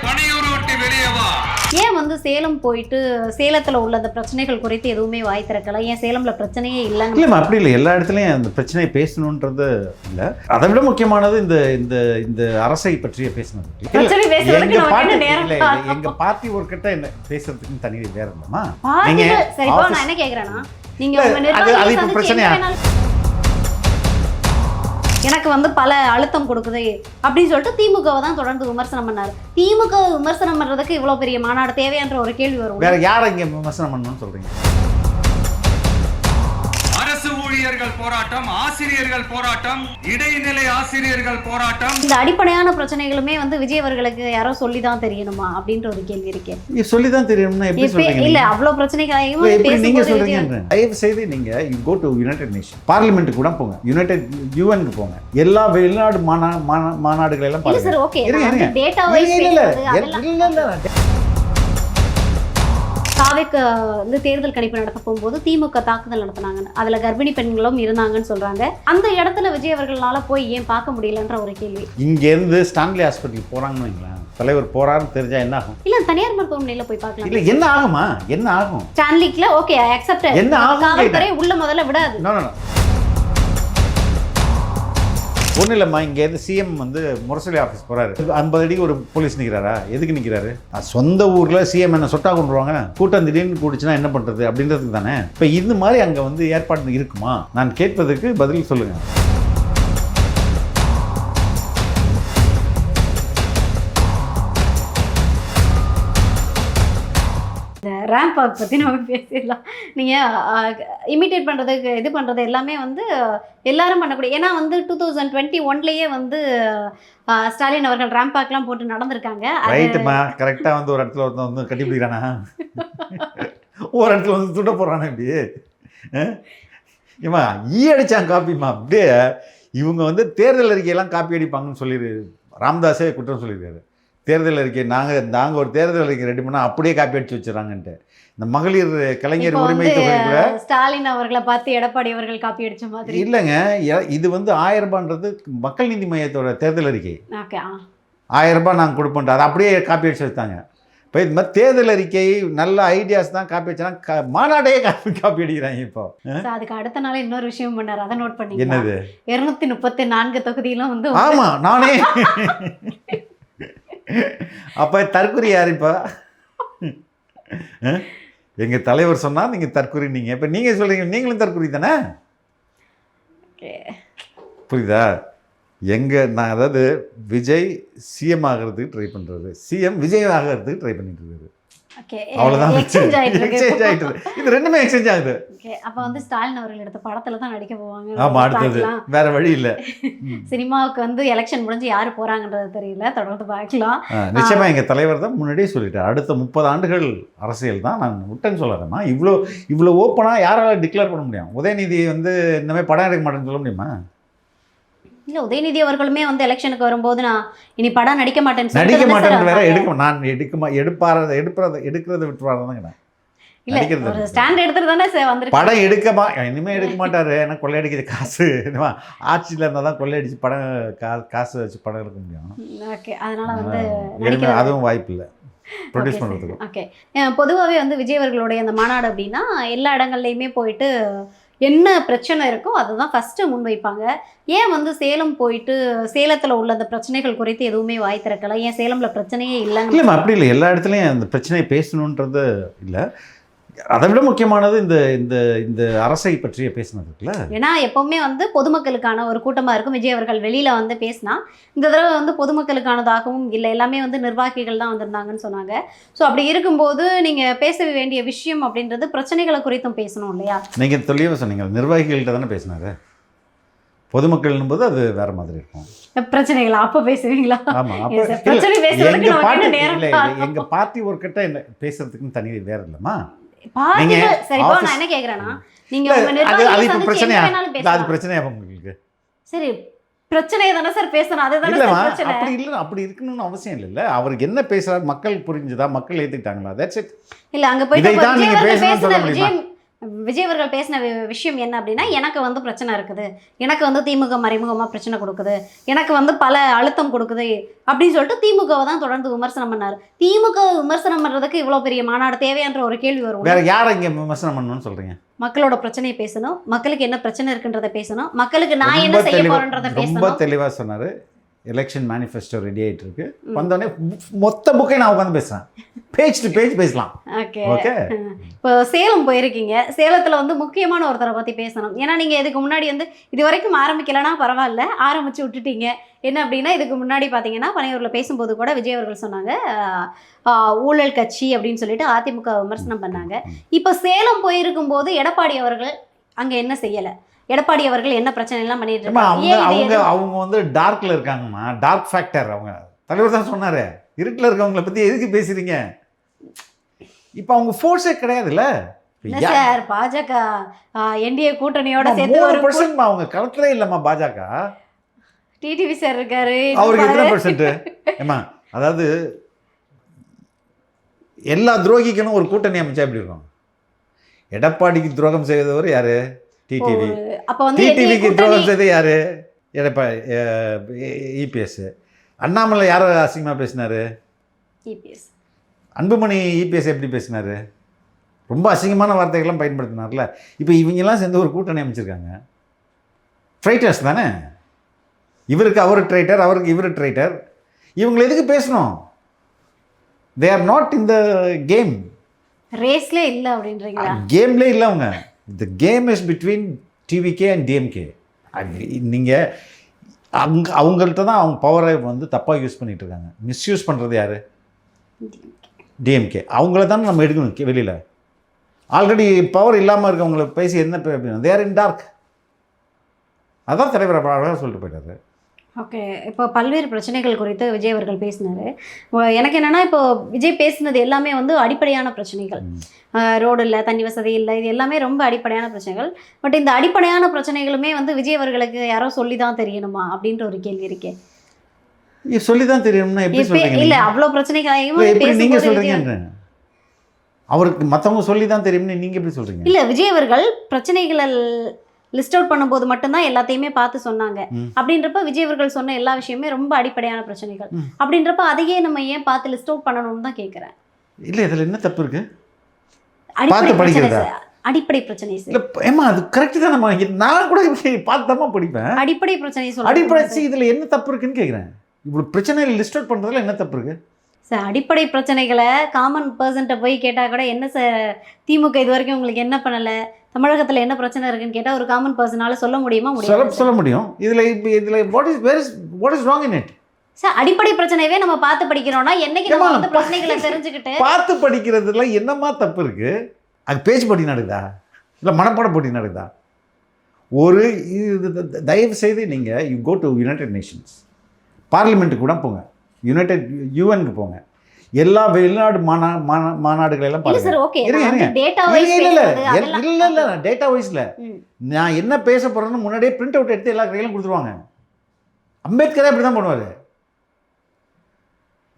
பணியூர் விட்டு வெளியே வா. ஏன் வந்து சேலம் போயிட்டு சேலத்துல உள்ள அந்த பிரச்சனைகள் குறித்து எதுவுமே வாய் திறக்கல? ஏன் சேலம்ல பிரச்சனையே இல்லைன்னு? இல்லைம்மா, அப்படி இல்லை. எல்லா இடத்துலையும் அந்த பிரச்சனையை பேசணுன்றது இல்லை. அதை விட முக்கியமானது இந்த இந்த இந்த அரசை பற்றிய பேசினது. எங்க பார்ட்டி ஒரு கிட்ட என்ன பேசுறதுக்குன்னு தனி வேற இல்லைம்மா. நீங்க சரிப்பா, நான் என்ன கேக்குறேன்னா, நீங்க பிரச்சனையா எனக்கு வந்து பல அழுத்தம் கொடுக்குது அப்படின்னு சொல்லிட்டு திமுகவை தான் தொடர்ந்து விமர்சனம் பண்ணாரு. திமுக விமர்சனம் பண்றதுக்கு இவ்வளவு பெரிய மாநாடு தேவையான்ற ஒரு கேள்வி வரும். வேற யாரை இங்க விமர்சனம் பண்ணணும்னு சொல்றீங்க? அரசு ஊழியர்கள் போராட்டம், ஆசிரியர்கள் போராட்டம், இடைநிலை ஆசிரியர்கள் போராட்டம். இந்த அடிப்படையான பிரச்சனைகளுமே வந்து விஜய் அவர்களுக்கு யாரோ சொல்லிதான் தெரியணுமா அப்படின்ற ஒரு கேள்வி இருக்கேன். சொல்லிதான் தெரியணும்னா எப்படி சொல்றீங்க? இல்ல அவ்வளவு பிரச்சனைகளையும் நீங்க சொல்றீங்க. தயவு செய்து நீங்க you go to united nation parliament கூட போங்க, யுனைடெட் யூஎன்க்கு போங்க, எல்லா வெளிநாடு மாநாடுகள் எல்லாம் பாருங்க. சார் ஓகே, டேட்டா வைஸ் தாவேக்கு வந்து தேர்தல் கணிப்பு நடத்த போகும்போது திமுக தாக்குதல் நடத்தினாங்க. அதுல கர்ப்பிணி பெண்களும் இருந்தாங்கன்னு சொல்றாங்க. அந்த இடத்துல விஜய் அவர்களால போய் ஏன் பார்க்க முடியலன்ற ஒரு கேள்வி. இங்க இருந்து ஸ்டான்லி ஹாஸ்பிட்டல் போறாங்கன்னு வைங்களேன், தலைவர் போறாருன்னு தெரிஞ்சா என்ன ஆகும்? இல்ல தனியார் மருத்துவமனையில போய் பார்க்கலாம். இல்ல என்ன ஆகுமா? என்ன ஆகும்? ஸ்டான்லிக்ல ஓகே அக்செப்ட். என்ன ஆகும்? காவல்துறை உள்ள முதல்ல விடாது. நோ நோ ஒன்றும் இல்லைம்மா. இங்கேருந்து சிஎம் வந்து முரசொலி ஆஃபீஸ் போகிறாரு, 50 அடிக்கு ஒரு போலீஸ் நிற்கிறாரா? எதுக்கு நிற்கிறாரு? சொந்த ஊரில் சிஎம் என்ன சொட்டா கொண்டுருவாங்க, கூட்டம் திடீர்னு கூடிச்சுன்னா என்ன பண்ணுறது அப்படின்றதுக்கு தானே. இப்போ இது மாதிரி அங்கே வந்து ஏற்பாடு இருக்குமா? நான் கேட்பதற்கு பதில் சொல்லுங்கள். இந்த ரேம்ப் வாக் பற்றி நம்ம பேசிடலாம். நீங்கள் இமிட்டேட் பண்ணுறதுக்கு இது பண்ணுறது எல்லாமே வந்து எல்லாரும் பண்ணக்கூடிய. ஏன்னா வந்து 2021 வந்து ஸ்டாலின் அவர்கள் ரேம்ப் வாக்லாம் போட்டு நடந்திருக்காங்க. ரைட்டுமா, கரெக்டாக வந்து ஒரு இடத்துல ஒருத்தன் வந்து கட்டி பிடிக்கிறானா, ஒரு இடத்துல வந்து துட்ட போடுறானா? இப்படி ஏமா அடிச்சாங்க காப்பிமா. அப்படியே இவங்க வந்து தேர்தல் அறிக்கையெல்லாம் காப்பி அடிப்பாங்கன்னு சொல்லி ராமதாஸே குற்றம் சொல்லியிருக்காரு. தேர்தல் அறிக்கை நாங்கள் ஒரு தேர்தல் அறிக்கை ரெடி பண்ணால் அப்படியே காப்பி அடிச்சு வச்சுறாங்கன்ட்டு. இந்த மகளிர் கலைஞர் உரிமை தொகை கூட ஸ்டாலின் அவர்களை பார்த்து எடப்பாடி அவர்கள் காப்பி அடிச்ச மாதிரி இல்லைங்க. இது வந்து 1000 ரூபான்றது மக்கள் நீதி மையத்தோட தேர்தல் அறிக்கை. 1000 ரூபாய் நாங்கள் கொடுப்போம், அதை அப்படியே காப்பி அடிச்சு வச்சாங்க. இப்போ இது மாதிரி தேர்தல் அறிக்கை நல்ல ஐடியாஸ் தான் காப்பி வச்சாங்க, மாநாட்டையே காப்பி அடிக்கிறாங்க. இப்போ அதுக்கு அடுத்த நாள் இன்னொரு விஷயம் பண்ணார், அதை நோட் பண்ணி. என்னது? 234 தொகுதியிலும் வந்து ஆமா நானே அப்ப தற்குறி யார்? இப்போ எங்க தலைவர் சொன்னா நீங்க தற்குறி, நீங்க இப்ப நீங்க சொல்றீங்க நீங்களும் தற்குறி தானே. புரியுதா? நான் அதாவது விஜய் சிஎம் ஆகிறதுக்கு ட்ரை பண்றது, சிஎம் விஜய் ஆகிறதுக்கு ட்ரை பண்ணிட்டு இருக்காரு. அவ்வளவுதான். எக்ஸ்சேஞ்ச் ஆயிட்டு இது ரெண்டுமே எக்ஸ்சேஞ்ச் ஆகுது. அப்ப வந்து ஸ்டாலின் அவர்கள் எடுத்த படத்துல தான் நடிக்க போவாங்க. ஆமா, அடுத்தது வேற வழி இல்ல. சினிமாவுக்கு வந்து எலெக்ஷன் முடிஞ்சு யாரு போறாங்கன்றது தெரியல, தொடர்ந்து பார்க்கலாம். நிச்சயமா எங்க தலைவர் தான் முன்னாடியே சொல்லிட்டார், அடுத்த 30 ஆண்டுகள் அரசியல் தான். நான் விட்டேன்னு சொல்லாதேம்மா. இவ்வளோ ஓப்பனா யாரால டிக்ளேர் பண்ண முடியும்? உதயநிதி வந்து இந்த மாதிரி படம் எடுக்க மாட்டேன்னு சொல்ல முடியுமா? இல்ல, உதயநிதி அவர்களுமே வந்து எலெக்ஷனுக்கு வரும்போது நான் இனி படம் நடிக்க மாட்டேன்னு வேற எடுக்கிறத விட்டுவாருதாங்க. இல்ல, ஸ்டாண்ட் எடுத்துட்டு தானே வந்து படம் இனிமே எடுக்க மாட்டாரு. ஏன்னா கொள்ளையடிக்கிற காசு ஆட்சியில இருந்தா தான் கொள்ளையடிச்சு படம் காசு வச்சு படம் எடுக்க முடியும். ஓகே, அதனால வந்து அதுவும் வாய்ப்பு இல்லை ப்ரொடியூஸ் பண்ணுறதுக்கு. ஓகே, பொதுவாகவே வந்து விஜய் அவர்களுடைய அந்த மாநாடு அப்படின்னா எல்லா இடங்கள்லையுமே போயிட்டு என்ன பிரச்சனை இருக்கோ அதுதான் ஃபஸ்ட்டு முன்வைப்பாங்க. ஏன் வந்து சேலம் போயிட்டு சேலத்தில் உள்ள அந்த பிரச்சனைகள் குறித்து எதுவுமே வாய் திறக்கல? ஏன் சேலமில் பிரச்சனையே இல்லைன்னு? இல்லைம்மா, அப்படி இல்லை. எல்லா இடத்துலையும் அந்த பிரச்சனையை பேசணுன்றது இல்லை. அதை விட முக்கியமானது இந்த இந்த இந்த அரசை பற்றிய பேசினது இருக்குல்ல. ஏன்னா எப்பவுமே வந்து பொதுமக்களுக்கான ஒரு கூட்டமாக இருக்கும். விஜய் அவர்கள் வெளியில் வந்து பேசினா இந்த தடவை வந்து பொதுமக்களுக்கானதாகவும் இல்லை, எல்லாமே வந்து நிர்வாகிகள் தான் வந்திருந்தாங்கன்னு சொன்னாங்க. ஸோ அப்படி இருக்கும்போது நீங்கள் பேச வேண்டிய விஷயம் அப்படின்றது பிரச்சனைகளை குறித்தும் பேசணும் இல்லையா? நீங்கள் தெளிவாக சொன்னீங்க, நிர்வாகிகள்கிட்ட தானே பேசினாரு. பொதுமக்கள் போது அது வேற மாதிரி இருக்கும். பிரச்சனைகள் அப்போ பேசுவீங்களா? ஆமா, எங்க பார்ட்டி ஒரு கிட்ட என்ன பேசுறதுக்குன்னு தனி வேற இல்லைம்மா. சரிப்பா, நான் என்ன கேக்குறேன்னா, நீங்க அது பிரச்சனையா உங்களுக்கு? சரி, பிரச்சனையை தானே சார் பேசணும். அதுதான் பிரச்சனை. அப்படி இல்லை, அப்படி இருக்கணும்னு அவசியம் இல்லை. அவருக்கு என்ன பேசுறாரு மக்கள் புரிஞ்சுதா, மக்கள் ஏத்துக்கிட்டாங்களா? That's it. இல்ல, அங்க போயிட்டு விஜய் அவர்கள் பேசின விஷயம் என்ன அப்படின்னா, எனக்கு வந்து பிரச்சனை இருக்குது, எனக்கு வந்து திமுக மறைமுகமாக பிரச்சனை கொடுக்குது, எனக்கு வந்து பல அழுத்தம் கொடுக்குது அப்படின்னு சொல்லிட்டு திமுகவை தான் தொடர்ந்து விமர்சனம் பண்ணார். திமுக விமர்சனம் பண்ணுறதுக்கு இவ்வளோ பெரிய மாநாடு தேவையான்ற ஒரு கேள்வி வரும். வேற யாரை இங்கே விமர்சனம் பண்ணணும்னு சொல்றீங்க? மக்களோட பிரச்சனையை பேசணும், மக்களுக்கு என்ன பிரச்சனை இருக்குன்றத பேசணும், மக்களுக்கு நான் என்ன செய்ய போறேன்றத ரொம்ப பேசணும். தெளிவாக சொன்னார். எலெக்ஷன் மேனிஃபெஸ்டோ ரெடி ஆகிட்டு இருக்கு. வந்தோடனே மொத்த புக்கை நான் உட்காந்து பேசுகிறேன். பேஜ் டு பேஜ் பேசலாம். ஓகே. ஓகே. இப்போ சேலம் போயிருக்கீங்க. சேலத்தில் வந்து முக்கியமான ஒருத்தரை பற்றி பேசணும். ஏன்னா நீங்கள் இதுக்கு முன்னாடி வந்து இது வரைக்கும் ஆரம்பிக்கலைன்னா பரவாயில்ல, ஆரம்பித்து விட்டுட்டீங்க. என்ன அப்படின்னா, இதுக்கு முன்னாடி பார்த்தீங்கன்னா பனையூரில் பேசும்போது கூட விஜய் அவர்கள் சொன்னாங்க ஊழல் கட்சி அப்படின்னு சொல்லிட்டு அதிமுக விமர்சனம் பண்ணாங்க. இப்போ சேலம் போயிருக்கும் போது எடப்பாடி அவர்கள் அங்கே என்ன செய்யலை, எடப்பாடி அவர்கள் என்ன பிரச்சனை எல்லாம் பண்ணிட்டு இருக்காங்க? அவங்க வந்து டார்க்ல இருக்காங்கம்மா. Dark factor. அவங்க தலைவர் தான் சொன்னாரு, இருட்டில் இருக்கவங்களை பத்தி எதுக்கு பேசுறீங்க? இப்போ அவங்க ஃபோர்ஸே கிடையாதுல்ல சார். பாஜக என்டிஏ கூட்டணியோட சேர்த்து 3% அவங்க களத்திலே இல்லம்மா. பாஜக டிடிவி சார் இருக்காரு, அவருக்கு எத்தனை பர்சன்ட்? ஏமா, அதாவது எல்லா துரோகிக்கணும் ஒரு கூட்டணி அமைச்சா எப்படி இருக்கும்? எடப்பாடிக்கு துரோகம் செய்தவர் யாரு? டிடிவி. அப்போ வந்து டிடிவிக்கு துரோகம் செய்தது யாரு? எடப்பாடி, இபிஎஸ். அண்ணாமலை யாரை அசிங்கமாக பேசினாரு? இபிஎஸ். அன்புமணி இபிஎஸ் எப்படி பேசினாரு? ரொம்ப அசிங்கமான வார்த்தைகள்லாம் பயன்படுத்தினார்ல. இப்போ இவங்கெல்லாம் சேர்ந்து ஒரு கூட்டணி அமைச்சிருக்காங்க. ட்ரைட்டர்ஸ் தானே. இவருக்கு அவர் ட்ரைட்டர், அவருக்கு இவர் ட்ரைட்டர். இவங்களை எதுக்கு பேசணும்? They are not in the game. ரேஸ்லே இல்லை அப்படின்றீங்களா? கேம்லே இல்லை அவங்க. The game is between TVK and DMK. நீங்கள் அவங்கள்ட்ட தான் அவங்க பவரை வந்து தப்பாக யூஸ் பண்ணிகிட்டு இருக்காங்க. மிஸ்யூஸ் பண்ணுறது யார்? டிஎம்கே. அவங்கள தானே நம்ம எடுக்கணும் வெளியில். ஆல்ரெடி பவர் இல்லாமல் இருக்கவங்கள பேசி என்ன தே ஆர் இன் டார்க். அதான் தலைவர் அழகாக சொல்லிட்டு போயிட்டாரு. ஓகே. இப்போ பல்வேறு பிரச்சனைகள் குறித்து விஜய் அவர்கள் பேசினார். எனக்கு என்னென்னா, இப்போ விஜய் பேசினது எல்லாமே வந்து அடிப்படையான பிரச்சனைகள். ரோடு இல்லை, தண்ணி வசதி இல்லை, இது எல்லாமே ரொம்ப அடிப்படையான பிரச்சனைகள். பட் இந்த அடிப்படையான பிரச்சனைகளுமே வந்து விஜய் அவர்களுக்கு யாரோ சொல்லி தான் தெரியணுமா அப்படின்ற ஒரு கேள்வி இருக்கே. சொல்லி தான் தெரியணும்னா எப்படி சொல்றீங்க? இல்லை, அவ்வளோ பிரச்சனைகளையும் நீங்கள் சொல்கிறீங்க. அவருக்கு மற்றவங்க சொல்லி தான் தெரியும்னு நீங்கள் எப்படி சொல்கிறீங்க? இல்லை, விஜய் அவர்கள் பிரச்சனைகளை லிஸ்ட் அவுட் பண்ணும்போது மட்டும்தான் எல்லாத்தையுமே பார்த்து சொன்னாங்க. அப்படின்றப்ப விஜய் அவர்கள் சொன்ன எல்லா விஷயமே ரொம்ப அடிப்படையான பிரச்சனைகள். அப்படின்றப்ப அதையே நம்ம ஏன் பார்த்து லிஸ்ட் அவுட் பண்ணணும்னு தான் கேட்குறேன். இல்லை, இதில் என்ன தப்பு இருக்கு? அடிப்படை பிரச்சனை ஏமா, அது கரெக்ட் தான். நான் கூட பார்த்தாமா படிப்பேன். அடிப்படை பிரச்சனை சொல்ல அடிப்படை. இதில் என்ன தப்பு இருக்குன்னு கேட்குறேன். இவ்வளோ பிரச்சனைகள் லிஸ்ட் அவுட் பண்ணுறதுல என்ன தப்பு இருக்கு சார்? அடிப்படை பிரச்சனைகளை காமன் பர்சன்ட்ட போய் கேட்டால் கூட என்ன சார் திமுக இது வரைக்கும் உங்களுக்கு என்ன பண்ணலை, தமிழகத்தில் என்ன பிரச்சனை இருக்குன்னு கேட்டால் ஒரு காமன் பர்சனால சொல்ல முடியுமா? சொல்ல முடியும். இதில் what is wrong in it? Sir, அடிப்படை பிரச்சனையவே நம்ம பார்த்து படிக்கிறோம்னா என்னைக்கு நம்ம வந்து பிரச்சனைகளை தெரிஞ்சுக்கிட்டு பார்த்து படிக்கிறதுல என்னமா தப்பு இருக்கு? அது பேச்சு போட்டி நடக்குதா, இல்லை மனப்பாட போட்டி நடக்குதா? ஒரு தயவு செய்து நீங்கள் you go to United Nations, பார்லிமெண்ட்டுக்கு கூட போங்க, யுஎனுக்கு போங்க, எல்லா வெளிநாடு மாநாடுகளெல்லாம் பாருங்க. டேட்டா வைஸ்ல நான் என்ன பேச போறேன்னு முன்னாடியே பிரிண்ட் அவுட் எடுத்து எல்லா கையிலும் கொடுத்துருவாங்க. அம்பேத்கரே அப்படி தான் பண்ணுவார்.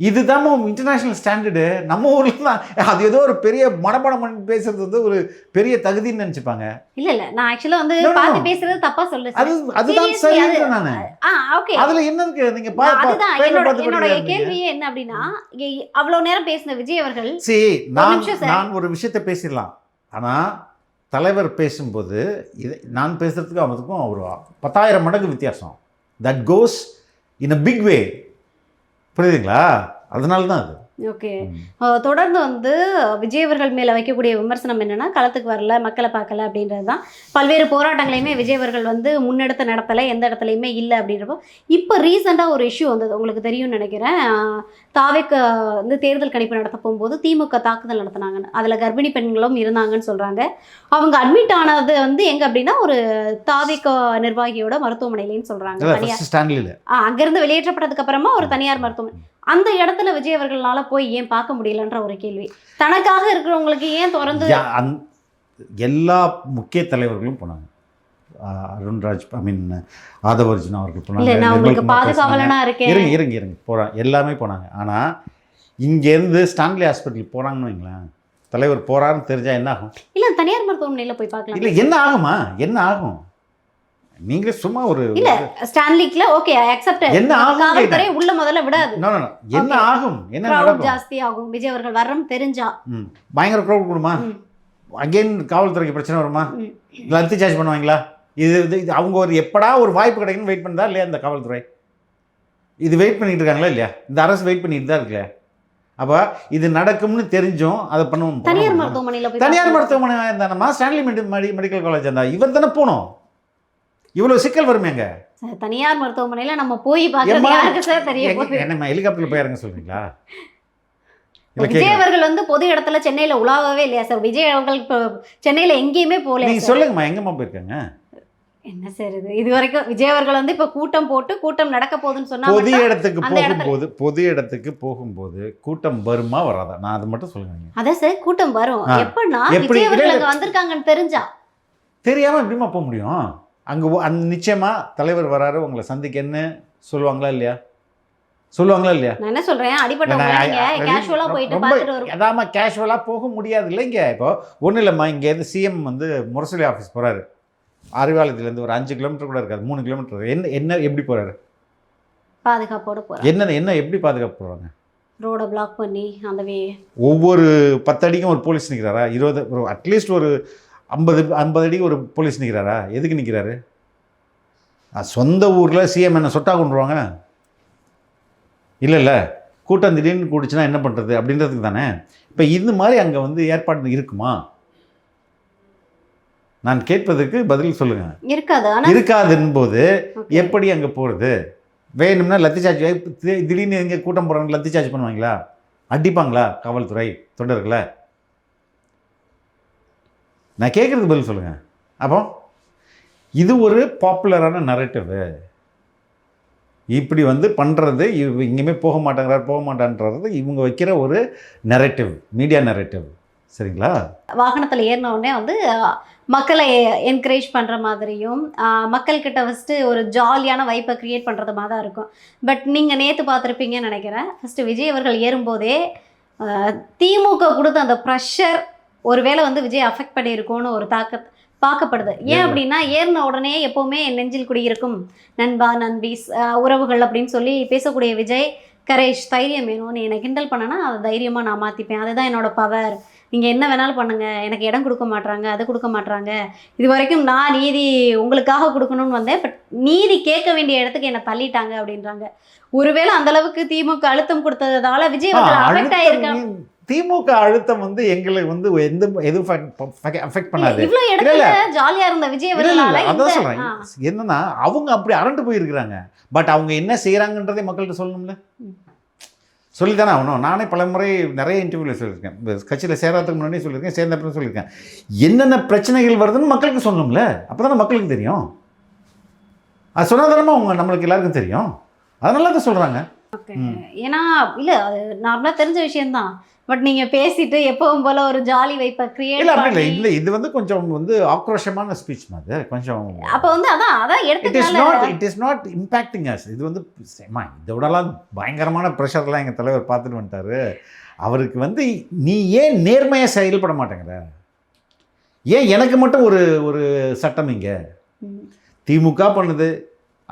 இதுதான் இன்டர்நேஷ்னல் ஸ்டாண்டர்டு. நம்ம ஊரில் தான் அது ஏதோ ஒரு பெரிய மனப்பாடம் பண்ணி பேசுறது வந்து ஒரு பெரிய தகுதின்னு நினச்சிப்பாங்க. இல்லை, நான் ஆக்சுவலாக வந்து பார்த்து பேசுறது தப்பா சொல்லுது. அதுதான் சரின்னு நான். அதுல என்ன இருக்கு? நீங்க என்னோட கேள்வியே என்ன அப்படின்னா, அவ்வளோ நேரம் பேசின விஜய் அவர்கள் நான் ஒரு விஷயத்தை பேசிடலாம். ஆனால் தலைவர் பேசும்போது நான் பேசுறதுக்கும் அவருக்கும் ஒரு 10,000 மடங்கு வித்தியாசம். That goes in a big way. புரியுதுங்களா? அதனால தான் அது. ஓகே. தொடர்ந்து வந்து விஜய் அவர்கள் மேலே வைக்கக்கூடிய விமர்சனம் என்னென்னா, களத்துக்கு வரல, மக்களை பார்க்கல அப்படின்றது தான். பல்வேறு போராட்டங்களையுமே விஜய் அவர்கள் வந்து முன்னெடுத்து நடத்தலை, எந்த இடத்துலையுமே இல்லை அப்படின்றப்போ இப்போ ரீசெண்டாக ஒரு இஷ்யூ வந்தது, உங்களுக்கு தெரியும்னு நினைக்கிறேன். தாவேக்கு வந்து தேர்தல் கணிப்பு நடத்த போகும்போது திமுக தாக்குதல் நடத்தினாங்கன்னு, அதில் கர்ப்பிணி பெண்களும் இருந்தாங்கன்னு சொல்கிறாங்க. அவங்க அட்மிட் ஆனது வந்து எங்கே அப்படின்னா, ஒரு தாவேக்கு நிர்வாகியோட மருத்துவமனையிலேன்னு சொல்கிறாங்க. அங்கேருந்து வெளியேற்றப்பட்டதுக்கு அப்புறமா ஒரு தனியார் மருத்துவமனை. அந்த இடத்துல விஜய் அவர்களால போய் ஏன் பார்க்க முடியலன்ற ஒரு கேள்வி. தனக்காக இருக்கிறவங்களுக்கு ஏன் திறந்து எல்லா முக்கிய தலைவர்களும் போனாங்க. அருண்ராஜ், ஆதவர்ஜுனா அவர்கள் போனாங்க. பாதுகாவலனா இருக்கேன் இருங்க போகிறாங்க, எல்லாமே போனாங்க. ஆனால் இங்கேருந்து ஸ்டான்லி ஹாஸ்பிட்டலுக்கு போனாங்கன்னு வைங்களேன், தலைவர் போறாருன்னு தெரிஞ்சா என்ன ஆகும்? இல்ல தனியார் மருத்துவமனையில போய் பார்க்கலாம். இல்லை என்ன ஆகுமா? என்ன ஆகும்? நீங்களே சும்மா ஒரு இல்ல ஸ்டான்லிக்ல ஓகே அக்செப்ட். என்ன ஆகும்? காவல்துறை உள்ள முதல்ல விடாது. நோ நோ என்ன ஆகும்? என்ன கிரவுட் நடக்கும்? ஜாஸ்தி ஆகும். விஜய் அவர்கள் வர்றோம் தெரிஞ்சா பயங்கர க்ரௌட் கொடுமா? அகைன் காவல்துறைக்கு பிரச்சனை வருமா? லத்தி சார்ஜ் பண்ணுவாங்களா? இது அவங்க ஒரு எப்படா ஒரு வாய்ப்பு கிடைக்குன்னு வெயிட் பண்ணுறா இல்லையா இந்த காவல்துறை? இது வெயிட் பண்ணிட்டு இருக்காங்களா இல்லையா? இந்த அரசு வெயிட் பண்ணிட்டு தான் இருக்குல்லையா? அப்போ இது நடக்கும்னு தெரிஞ்சும் அதை பண்ணுவோம். தனியார் மருத்துவமனையில போய் தனியார் மருத்துவமனை இருந்தானம்மா, ஸ்டான்லி மெடிக்கல் காலேஜ் இருந்தா இவர் தானே போகணும். இவ்வளோ சிக்கல் வருமேங்க. தனியார் மருத்துவமனையில நம்ம போய் பார்க்கறது யாருக்கு சார் தெரியும்? என்னம்மா ஹெலிகாப்டர்ல போய் இறங்க சொல்றீங்களா? விஜய் அவர்கள் வந்து பொது இடத்துல சென்னையில உலாவவே இல்லையா சார்? விஜய் அவர்கள் இப்போ சென்னையில எங்கேயுமே போகல. நீங்க சொல்லுங்கம்மா, எங்கம்மா போயிருக்காங்க? என்ன சார் இது வரைக்கும் விஜய் அவர்கள் வந்து இப்போ கூட்டம் போட்டு கூட்டம் நடக்க போகுதுன்னு சொன்னா பொது இடத்துக்கு போகும்போது கூட்டம் வருமா வராதா? நான் அதை மட்டும் சொல்லுங்க. அதான் சார் கூட்டம் வரும். எப்படின்னா விஜய் அவர்கள் அங்க வந்திருக்காங்கன்னு தெரிஞ்சா. தெரியாம எப்படிமா போக முடியும்? அங்க நிச்சயமா தலைவர் வராரு உங்களை சந்திக்கன்னு சொல்லுவாங்களா இல்லையா? நான் என்ன சொல்றேன், அடிப்பட்ட கேஷுவலா போயிட்டு பார்த்துட்டு வரும். அதாம கேஷுவலா போக முடியாது இல்லைங்க. இப்போ ஒன்றும் இல்லைம்மா, இங்கே இருந்து சிஎம் வந்து முரசொலி ஆஃபீஸ் போறாரு. அறிவாலயத்துலேருந்து ஒரு 5 கிலோமீட்டர் கூட இருக்காது, 3 கிலோமீட்டர். என்ன எப்படி போறாரு? பாதுகாப்போட போறாரு. என்ன எப்படி பாதுகாப்பு போறாங்க? ரோட பிளாக் பண்ணி அந்த ஒவ்வொரு 10 அடிக்கும் ஒரு போலீஸ் நிற்கிறாரா? 20 அட்லீஸ்ட் ஒரு 50 அடிக்கு ஒரு போலீஸ் நிற்கிறாரா? எதுக்கு நிற்கிறாரு? சொந்த ஊரில் சிஎம் என்ன சொட்டா கொண்டுருவாங்க? இல்லை கூட்டம் திடீர்னு கூடிச்சுன்னா என்ன பண்ணுறது அப்படின்றதுக்கு தானே. இப்போ இந்த மாதிரி அங்கே வந்து ஏற்பாடு இருக்குமா? நான் கேட்பதற்கு பதில் சொல்லுங்க. இருக்காதுன்னு போது எப்படி அங்கே போகிறது? வேணும்னா லத்தி சார்ஜ் திடீர்னு எங்கே கூட்டம் போகிறாங்க லத்தி சார்ஜ் பண்ணுவாங்களா? அடிப்பாங்களா காவல்துறை தொண்டர்களை? நான் கேட்குறதுக்கு பதில் சொல்லுங்கள். அப்போ இது ஒரு பாப்புலரான நரேட்டிவு. இப்படி வந்து பண்ணுறது எங்கேயுமே போக மாட்டான்றது இவங்க வைக்கிற ஒரு நரேட்டிவ், மீடியா நரேட்டிவ். சரிங்களா? வாகனத்தில் ஏறின உடனே வந்து மக்களை என்கரேஜ் பண்ணுற மாதிரியும் மக்கள்கிட்ட ஃபஸ்ட்டு ஒரு ஜாலியான வைப்பை க்ரியேட் பண்ணுறது மாதிரி தான் இருக்கும். பட் நீங்கள் நேற்று பார்த்துருப்பீங்கன்னு நினைக்கிறேன். ஃபஸ்ட்டு விஜய் அவர்கள் ஏறும்போதே திமுக கொடுத்த அந்த ப்ரெஷர் ஒருவேளை வந்து விஜய் அஃபெக்ட் பண்ணியிருக்கோன்னு ஒரு பார்க்கப்படுது. ஏன் அப்படின்னா ஏறின உடனே எப்போவுமே நெஞ்சில் குடியிருக்கும் நண்பா நண்பி உறவுகள் அப்படின்னு சொல்லி பேசக்கூடிய விஜய் கரேஷ் தைரியம் வேணும், நீ என்னை கிண்டல் பண்ணனா அதை தைரியமாக நான் மாற்றிப்பேன், அதுதான் என்னோட பவர், நீங்கள் என்ன வேணாலும் பண்ணுங்கள், எனக்கு இடம் கொடுக்க மாட்றாங்க, அது கொடுக்க மாட்றாங்க, இது வரைக்கும் நான் நீதி உங்களுக்காக கொடுக்கணும்னு வந்தேன், பட் நீதி கேட்க வேண்டிய இடத்துக்கு என்னை தள்ளிட்டாங்க அப்படின்றாங்க. ஒருவேளை அந்தளவுக்கு திமுக அழுத்தம் கொடுத்ததால விஜய் அவர்கள் அஃபெக்ட் ஆகியிருக்காங்க. திமுக அழுத்தம் வந்து எங்களுக்கு வந்து எதுவும் அஃபெக்ட் பண்ணாது. இவ்வளவு இடத்துல ஜாலியா இருந்த விஜய் அவர்களால அதான் சொல்றேன். என்னன்னா அவங்க அப்படி அரண்டு போயிருக்கிறாங்க. பட் அவங்க என்ன செய்யறாங்கன்றதே மக்கள்கிட்ட சொல்லணும்ல, சொல்லித்தானே ஆகணும். நானே பல முறை நிறைய இன்டர்வியூவில் சொல்லியிருக்கேன், கட்சியில் சேராதுக்கு முன்னாடி சொல்லியிருக்கேன், சேர்ந்த அப்புறம் சொல்லியிருக்கேன். என்னென்ன பிரச்சனைகள் வருதுன்னு மக்களுக்கு சொல்லணும்ல, அப்போ தானே மக்களுக்கு தெரியும். அது சொன்னால் தானே அவங்க நம்மளுக்கு எல்லாருக்கும் தெரியும். அதனால தான் சொல்கிறாங்க. ஏன்னா இல்லை அது நார்மலாக தெரிஞ்ச விஷயம்தான். பட் நீங்கள் பேசிட்டு எப்பவும் போல ஒரு ஜாலி வைப்பை கிரியேட் இல்லை இது வந்து கொஞ்சம் வந்து ஆக்ரோஷமான ஸ்பீச் மாதிரி கொஞ்சம். அப்போ வந்து அதான் it is not impacting us. இது வந்து இதோடலாம் பயங்கரமான ப்ரெஷர்லாம் எங்கள் தலைவர் பார்த்துட்டு வந்துட்டார். அவருக்கு வந்து நீ ஏன் நேர்மையாக செயல்பட மாட்டேங்கிற? ஏன் எனக்கு மட்டும் ஒரு சட்டம் இங்கே திமுக பண்ணுது,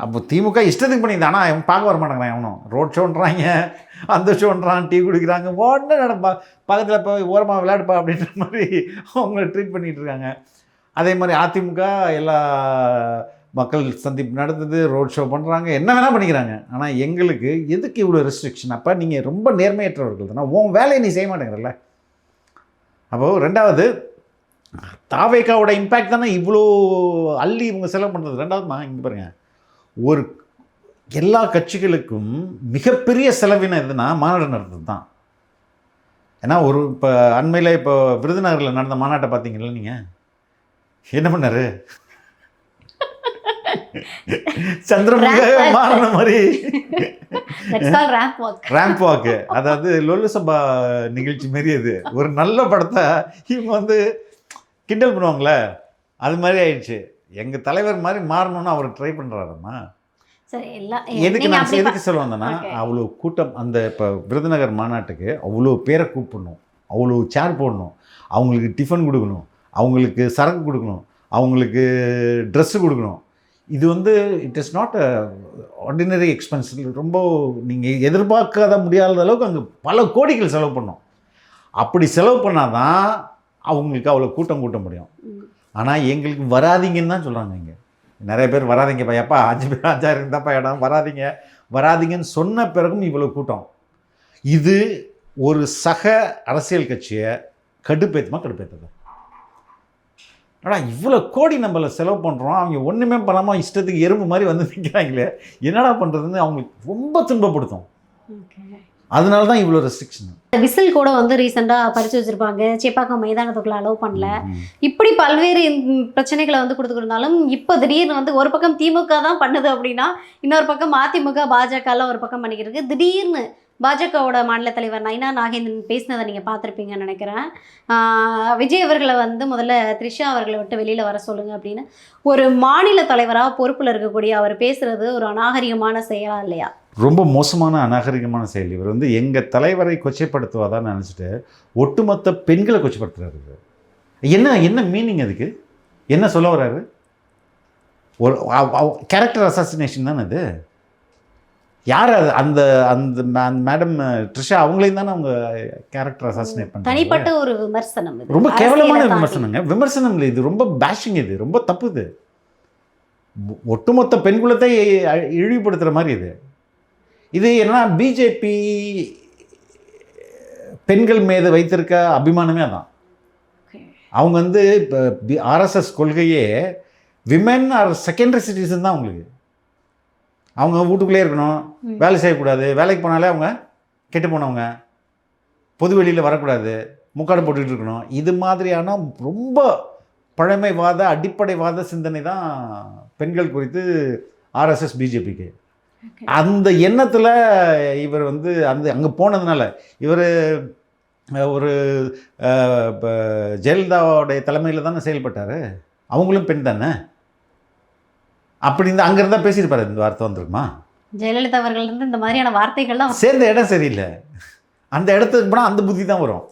அப்போ திமுக இஷ்டத்துக்கு பண்ணியிருந்தா. ஆனால் அவன் பார்க்க வர மாட்டேங்கிறான். எவனும் ரோட் ஷோன்றாங்க, அந்த ஷோன்றான், டீ குடிக்கிறாங்க, உடனே நடப்பா பக்கத்தில் போய் ஓரமாக விளையாடுப்பா அப்படின்ற மாதிரி அவங்கள ட்ரீட் பண்ணிகிட்டு இருக்காங்க. அதே மாதிரி அதிமுக எல்லா மக்கள் சந்திப்பு நடத்துது, ரோட் ஷோ பண்ணுறாங்க, என்ன வேணால் பண்ணிக்கிறாங்க. ஆனால் எங்களுக்கு எதுக்கு இவ்வளோ ரெஸ்ட்ரிக்ஷன்? அப்போ நீங்கள் ரொம்ப நேர்மையற்றவர்கள் தானே, உன் வேலையை நீ செய்ய மாட்டேங்கிறல்ல. அப்போது ரெண்டாவது தாவேக்காவோட இம்பேக்ட் தானே இவ்வளோ அள்ளி இவங்க செலவு பண்ணுறது. ரெண்டாவதுமா இங்கே பாருங்கள், ஒரு எல்லா கட்சிகளுக்கும் மிகப்பெரிய செலவினம் எதுனா மாநாடு நடந்தது தான். ஏன்னா ஒரு இப்போ அண்மையில் இப்போ விருதுநகரில் நடந்த மாநாட்டை பார்த்தீங்களா நீங்கள்? என்ன பண்ணார்? சந்திரமுக மாறின மாதிரி ரேம்ப் வாக்கு, அதாவது லொல்லு சபா நிகழ்ச்சி மாரி. அது ஒரு நல்ல படத்தை இவங்க வந்து கிண்டல் பண்ணுவாங்களே, அது மாதிரி ஆயிடுச்சு. எங்கள் தலைவர் மாதிரி மாறணும்னு அவர் ட்ரை பண்ணுறாருமா. எதுக்கு சொல்ல வந்தேன்னா, அவ்வளோ கூட்டம் அந்த இப்போ விருதுநகர் மாநாட்டுக்கு அவ்வளோ பேரை கூப்பிடணும், அவ்வளோ சேர் போடணும், அவங்களுக்கு டிஃபன் கொடுக்கணும், அவங்களுக்கு சரக்கு கொடுக்கணும், அவங்களுக்கு ட்ரெஸ்ஸு கொடுக்கணும். இது வந்து it is not a ordinary expense. ரொம்ப நீங்கள் எதிர்பார்க்காத முடியாத அளவுக்கு அங்கே பல கோடிகள் செலவு பண்ணோம். அப்படி செலவு பண்ணால் தான் அவங்களுக்கு அவ்வளோ கூட்டம் கூட்ட முடியும். ஆனால் எங்களுக்கு வராதிங்கன்னு தான் சொல்கிறாங்க. இங்கே நிறைய பேர் வராதிங்கப்பா, எப்பா 5 பேர் 5000 தான்ப்பா இடம், வராதிங்கன்னு சொன்ன பிறகும் இவ்வளோ கூட்டம். இது ஒரு சக அரசியல் கட்சியை கடுப்பேற்றுதா? ஆனால் இவ்வளோ கோடி நம்மளை செலவு பண்ணுறோம், அவங்க ஒன்றுமே பண்ணாமல் இஷ்டத்துக்கு எறும்பு மாதிரி வந்து நிற்கிறாங்களே, என்னடா பண்ணுறதுன்னு அவங்களுக்கு ரொம்ப துன்பப்படுத்தும். அதனால தான் இவ்வளோ ரெஸ்ட்ரிக்ஷன். விசில் கூட வந்து ரீசெண்டாக பறித்து வச்சுருப்பாங்க, சேப்பாக்கம் மைதானத்துக்குள்ள அலோவ் பண்ணல. இப்படி பல்வேறு பிரச்சனைகளை வந்து கொடுத்துருந்தாலும் இப்போ திடீர்னு வந்து ஒரு பக்கம் திமுக தான் பண்ணுது அப்படின்னா, இன்னொரு பக்கம் அதிமுக பாஜகலாம் ஒரு பக்கம் பண்ணிக்கிறது. திடீர்னு பாஜகவோட மாநில தலைவர் நைனா நாகேந்திரன் பேசினதை நீங்கள் பார்த்துருப்பீங்கன்னு நினைக்கிறேன். விஜய் அவர்களை வந்து முதல்ல த்ரிஷா அவர்களை விட்டு வெளியில் வர சொல்லுங்கள் அப்படின்னு ஒரு மாநில தலைவராக பொறுப்பில் இருக்கக்கூடிய அவர் பேசுகிறது ஒரு அநாகரிகமான செயலா இல்லையா? ரொம்ப மோசமான அநாகரிகமான செயல். இவர் வந்து எங்கள் தலைவரை கொச்சைப்படுத்துவாதான் நினச்சிட்டு ஒட்டுமொத்த பெண்களை கொச்சைப்படுத்துறாரு. என்ன மீனிங் அதுக்கு? என்ன சொல்ல வர்றாரு? ஒரு கேரக்டர் அசாசினேஷன் தானே அது. யார் அது? அந்த அந்த மேடம் ட்ரிஷா அவங்களையும் தானே அவங்க கேரக்டர் அசாசினேட் பண்ணுறாங்க. தனிப்பட்ட ஒரு விமர்சனம், ரொம்ப கேவலமான விமர்சனங்க. விமர்சனம் இல்லை, இது ரொம்ப பேஷிங், இது ரொம்ப தப்பு. இது ஒட்டுமொத்த பெண் குலத்தை இழிவுபடுத்துகிற மாதிரி இது என்ன? பிஜேபி பெண்கள் மீது வைத்திருக்க அபிமானமே அதான். அவங்க வந்து இப்போ ஆர்எஸ்எஸ் கொள்கையே விமென் ஆர் செகண்டரி சிட்டிசன் தான். அவங்களுக்கு அவங்க வீட்டுக்குள்ளே இருக்கணும், வேலை செய்யக்கூடாது, வேலைக்கு போனாலே அவங்க கெட்டு போனவங்க, பொது வெளியில் வரக்கூடாது, முக்காடு போட்டுக்கிட்டு இருக்கணும். இது மாதிரியான ரொம்ப பழமைவாத அடிப்படைவாத சிந்தனை தான் பெண்கள் குறித்து ஆர்எஸ்எஸ் பிஜேபிக்கு. அந்த எண்ணத்தில் இவர் வந்து அங்கே போனதுனால இவர் ஒரு ஜெயலலிதாவோடைய தலைமையில் தானே செயல்பட்டார். அவங்களும் பெண் தானே. அப்படி இந்த அங்கே இருந்தால் பேசியிருப்பார், இந்த வார்த்தை வந்திருக்குமா? ஜெயலலிதா அவர்கள் இருந்து இந்த மாதிரியான வார்த்தைகள்லாம் சேர்ந்த இடம் சரியில்லை. அந்த இடத்துக்கு போனால் அந்த புத்தி தான் வரும்.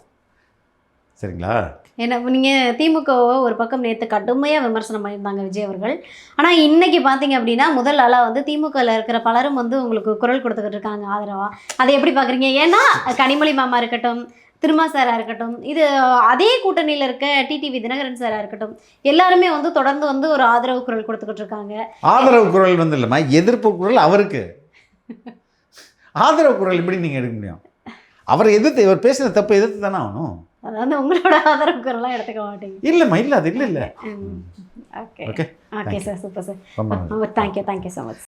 சரிங்களா? ஏன்னா நீங்கள் திமுகவை ஒரு பக்கம் நேற்று கடுமையாக விமர்சனம் பண்ணியிருந்தாங்க விஜய் அவர்கள். ஆனால் இன்றைக்கி பார்த்தீங்க அப்படின்னா முதல் ஆளாக வந்து திமுகவில் இருக்கிற பலரும் வந்து உங்களுக்கு குரல் கொடுத்துக்கிட்டு இருக்காங்க ஆதரவாக. அதை எப்படி பார்க்குறீங்க? ஏன்னா கனிமொழி மாமா இருக்கட்டும், திருமா சாராக இருக்கட்டும், இது அதே கூட்டணியில் இருக்க டிடிவி தினகரன் சாராக இருக்கட்டும், எல்லாருமே வந்து தொடர்ந்து வந்து ஒரு ஆதரவு குரல் கொடுத்துக்கிட்டு இருக்காங்க. ஆதரவு குரல் வந்து இல்லைம்மா, எதிர்ப்பு குரல் அவருக்கு. ஆதரவு குரல் எப்படி நீங்கள் எடுக்க முடியும்? அவரை எதிர்த்து, இவர் பேசுகிற தப்பு எதிர்த்து தானே ஆகணும். அதாவது உங்களோட ஆதரவு குரலாம் எடுத்துக்க மாட்டீங்க. இல்லைம்மா, இல்லை, அது இல்லை. Okay okay sir, super sir. Thank you so much.